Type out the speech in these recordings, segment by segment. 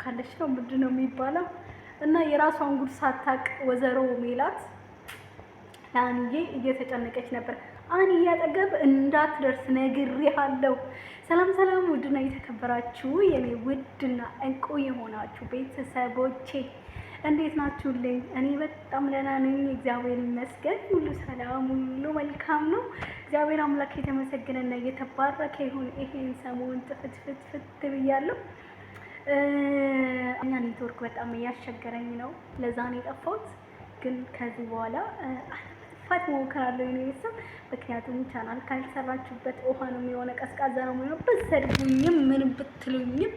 ካለች ነው ምንድነው የሚባለው እና የራሷን ጉድ ሳታቅ ወይዘሮ ሜላት ለአንዬ እየተጨነቀች ነበር። አንዬ አጠገብ እንዳትደርስ ነግሬሃለሁ። ሰላም ሰላም፣ ውድና የተከበራችሁ የኔ ውድና እንቁ የሆናችሁ ቤተሰቦቼ እንዴት ናችሁልኝ? እኔ በጣም ደህና ነኝ፣ እግዚአብሔር ይመስገን። ሁሉ ሰላም፣ ሁሉ መልካም ነው። እግዚአብሔር አምላክ የተመሰገነና የተባረከ ይሁን። ይሄን ሰሞን ጥፍት ብያለሁ። እኛ ኔትወርክ በጣም እያስቸገረኝ ነው፣ ለዛ ነው የጠፋሁት። ግን ከዚህ በኋላ አለመጥፋት እሞክራለሁ የኔ ቤተሰብ። ምክንያቱም ቻናል ካልሰራችሁበት ውሃ ነው የሚሆነ፣ ቀዝቃዛ ነው የሚሆነው። ብትሰድቡኝም ምን ብትሉኝም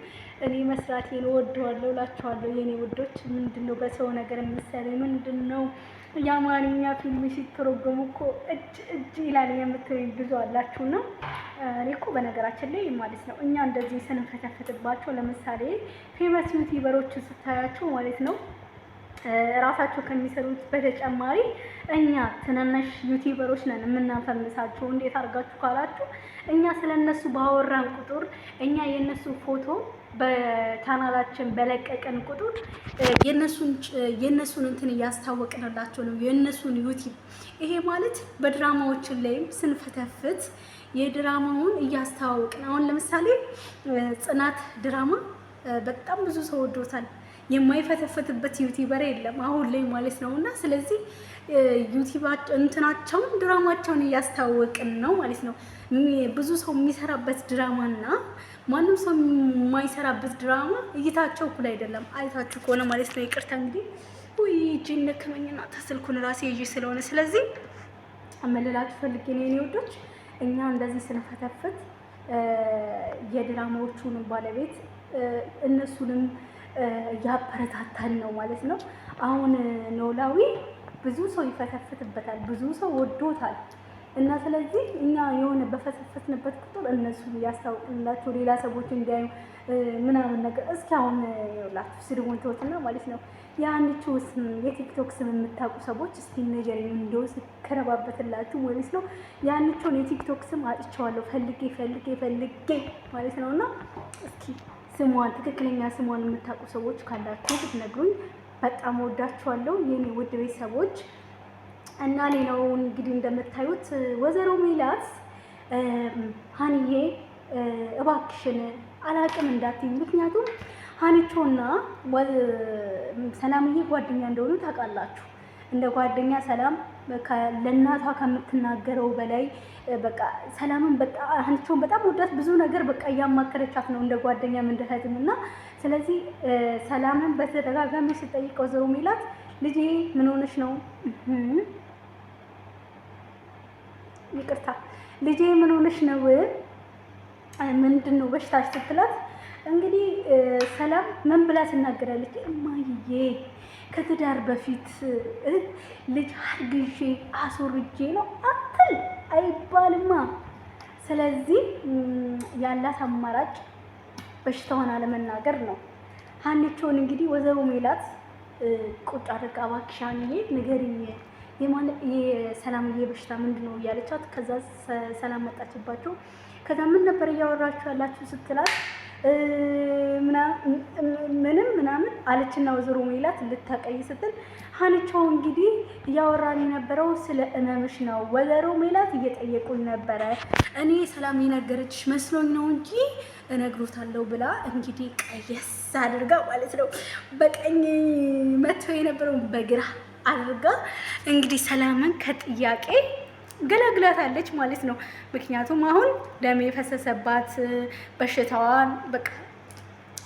እኔ መስራቴን እወደዋለሁ እላችኋለሁ የኔ ውዶች። ምንድነው በሰው ነገር የምትሰሪ? ምንድነው የአማርኛ ፊልም ሲተረጎሙ እኮ እጅ ይላል የምትሉኝ ብዙ አላችሁና እኔ እኮ በነገራችን ላይ ማለት ነው እኛ እንደዚህ ስንፈተፍትባቸው፣ ለምሳሌ ፌመስ ዩቲዩበሮች ስታያቸው ማለት ነው ራሳቸው ከሚሰሩት በተጨማሪ እኛ ትናንሽ ዩቲዩበሮች ነን የምናፈምሳቸው። እንዴት አድርጋችሁ ካላችሁ እኛ ስለነሱ ባወራን ቁጥር፣ እኛ የነሱ ፎቶ በቻናላችን በለቀቀን ቁጥር የነሱን እንትን እያስታወቅንላቸው ነው፣ የነሱን ዩቲዩብ። ይሄ ማለት በድራማዎችን ላይም ስንፈተፍት የድራማውን እያስተዋወቅን። አሁን ለምሳሌ ጽናት ድራማ በጣም ብዙ ሰው ወዶታል። የማይፈተፈትበት ዩቲዩበር የለም አሁን ላይ ማለት ነው። እና ስለዚህ ዩቲዩባቸው እንትናቸውን ድራማቸውን እያስተዋወቅን ነው ማለት ነው። ብዙ ሰው የሚሰራበት ድራማና ማንም ሰው የማይሰራበት ድራማ እይታቸው እኩል አይደለም። አይታችሁ ከሆነ ማለት ነው። ይቅርታ እንግዲህ ወይ እጄን ነከመኝና ተስልኩን ራሴ ይዤ ስለሆነ፣ ስለዚህ አመለላችሁ ፈልጌ ነው የኔ ወዶች። እኛ እንደዚህ ስንፈተፍት የድራማዎቹን ባለቤት እነሱንም ያበረታታን ነው ማለት ነው። አሁን ኖላዊ ብዙ ሰው ይፈተፍትበታል፣ ብዙ ሰው ወዶታል። እና ስለዚህ እኛ የሆነ በፈተፈትንበት ቁጥር እነሱ ያስታውቅላቸው ሌላ ሰዎች እንዲያዩ ምናምን ነገር። እስኪ አሁን ይኸውላችሁ ስድቡን ተውትና ማለት ነው የአንቺ ስም የቲክቶክ ስም የምታውቁ ሰዎች እስኪ ንገሩኝ፣ እንደው ስከረባበትላችሁ ማለት ነው። የአንቺውን የቲክቶክ ስም አጥቼዋለሁ ፈልጌ ማለት ነውና እስኪ ስሟን ትክክለኛ ስሟን የምታውቁ ሰዎች ካላችሁ ብትነግሩኝ በጣም ወዳችኋለሁ የኔ ውድ ቤተሰቦች። እና ሌላው እንግዲህ እንደምታዩት ወይዘሮ ሜላት ሀኒዬ እባክሽን አላቅም እንዳትዪ፣ ምክንያቱም ሀኒቾና ሰላምዬ ጓደኛ እንደሆኑ ታውቃላችሁ። እንደ ጓደኛ ሰላም ለእናቷ ከምትናገረው በላይ በቃ ሰላምን በጣም ሀኒቾን በጣም ወዳት፣ ብዙ ነገር በቃ እያማከረቻት ነው እንደ ጓደኛም እንደ እህትም። እና ስለዚህ ሰላምን በተደጋጋሚ ስጠይቀው ወይዘሮ ሜላት ልጄ ምን ሆነሽ ነው? ይቅርታ ልጄ ምን ሆነሽ ነው? ምንድን ነው በሽታሽ ስትላት እንግዲህ ሰላም ምን ብላ ትናገራለች? እማዬ ከትዳር በፊት ልጅ አርግዤ አስወርጄ ነው አትል አይባልማ። ስለዚህ ያላት አማራጭ በሽታውን አለመናገር ነው። ሀኒቾን እንግዲህ ወይዘሮ ሜላት ቁጭ አድርጋ እባክሽ ሀኒዬ ንገሪኝ የሰላምዬ በሽታ ምንድን ነው እያለቻት፣ ከዛ ሰላም መጣችባቸው። ከዛ ምን ነበር እያወራችሁ ያላችሁ ስትላት ምንም ምናምን አለችና ወይዘሮ ሜላት ልታቀይ ስትል ሀኒቾ እንግዲህ እያወራን የነበረው ስለ እመምሽ ነው። ወይዘሮ ሜላት እየጠየቁኝ ነበረ፣ እኔ ሰላም የነገረችሽ መስሎኝ ነው እንጂ እነግሮታለሁ ብላ እንግዲህ ቀየስ አድርጋ ማለት ነው በቀኝ መቶ የነበረውን በግራ አድርጋ እንግዲህ ሰላምን ከጥያቄ ገላግላታለች ማለት ነው። ምክንያቱም አሁን ደም የፈሰሰባት በሽታዋን በቃ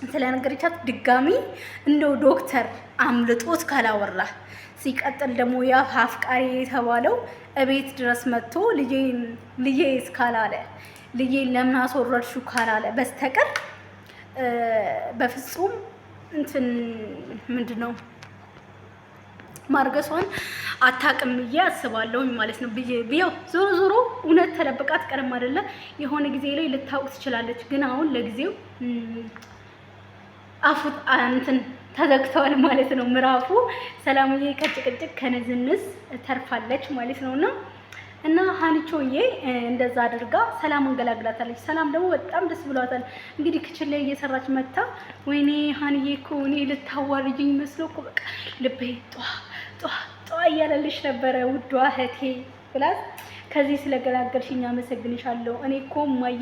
ስለነገረቻት ድጋሚ እንደው ዶክተር አምልጦት ካላወራ፣ ሲቀጥል ደግሞ ያ አፍቃሪ የተባለው እቤት ድረስ መጥቶ ልጄ እስካላለ ልጄን ለምን አስወረድሽው ካላለ በስተቀር በፍጹም እንትን ምንድነው ማርገሷን አታውቅም ብዬ አስባለሁኝ ማለት ነው። ቢያው ዞሮ እውነት ተደብቃ አትቀርም አይደለ? የሆነ ጊዜ ላይ ልታውቅ ትችላለች። ግን አሁን ለጊዜው አፉት እንትን ተዘግተዋል ማለት ነው ምዕራፉ። ሰላምዬ ከጭቅጭቅ ከንዝንዝ ተርፋለች ማለት ነውና እና ሀኒቾዬ እንደዛ አድርጋ ሰላም እንገላግላታለች። ሰላም ደግሞ በጣም ደስ ብሏታል። እንግዲህ ክችን ላይ እየሰራች መታ ወይኔ ሀኒዬ እኮ እኔ ልታዋርጅኝ መስሎ እኮ በቃ ልቤ ጧ እያለልሽ ነበረ ውዷ እህቴ ብላት ከዚህ ስለገላገልሽኝ አመሰግንሻለሁ። እኔ እኮ እማዬ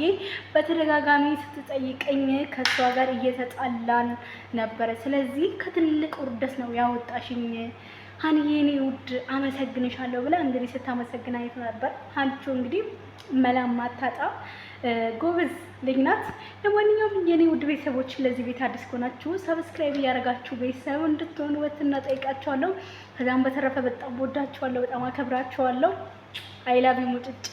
በተደጋጋሚ ስትጠይቀኝ ከሷ ጋር እየተጣላን ነበረ። ስለዚህ ከትልቅ ውርደት ነው ያወጣሽኝ ሀኒዬ የኔ ውድ አመሰግንሻለሁ ብላ እንግዲህ ስታመሰግን አይቶ ነበር። ሀኒቾ እንግዲህ መላም ማታጣ ጎበዝ ልጅ ናት። ለማንኛውም የኔ ውድ ቤተሰቦች ለዚህ ቤት አዲስ ከሆናችሁ ሰብስክራይብ እያደረጋችሁ ቤተሰብ እንድትሆኑ በትና ጠይቃችኋለሁ። ከዛም በተረፈ በጣም ወዳችኋለሁ፣ በጣም አከብራችኋለሁ። አይ ላቭ ዩ ሙጭጭ